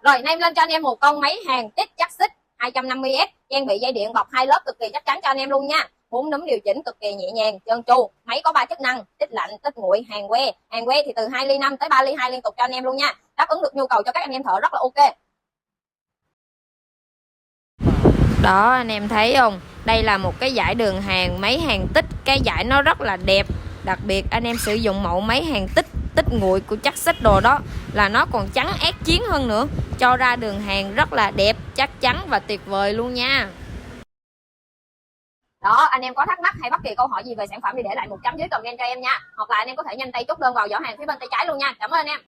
Rồi nay em lên cho anh em một con máy hàng tích chắc xích 250S, trang bị dây điện bọc 2 lớp cực kỳ chắc chắn cho anh em luôn nha. 4 núm điều chỉnh cực kỳ nhẹ nhàng, trơn tru. Máy có 3 chức năng: tích lạnh, tích nguội, hàng que. Hàng que thì từ 2 ly 5 tới 3 ly 2 liên tục cho anh em luôn nha. Đáp ứng được nhu cầu cho các anh em thợ rất là ok. Đó, anh em thấy không? Đây là một cái dải đường hàng máy hàng tích. Cái dải nó rất là đẹp. Đặc biệt anh em sử dụng mẫu máy hàng tích nguội của chắc xích đồ đó là nó còn trắng ép chiến hơn nữa, cho ra đường hàng rất là đẹp, chắc chắn và tuyệt vời luôn nha. Đó, anh em có thắc mắc hay bất kỳ câu hỏi gì về sản phẩm thì để lại một chấm dưới comment cho em nha. Hoặc là anh em có thể nhanh tay chốt đơn vào giỏ hàng phía bên tay trái luôn nha. Cảm ơn anh em.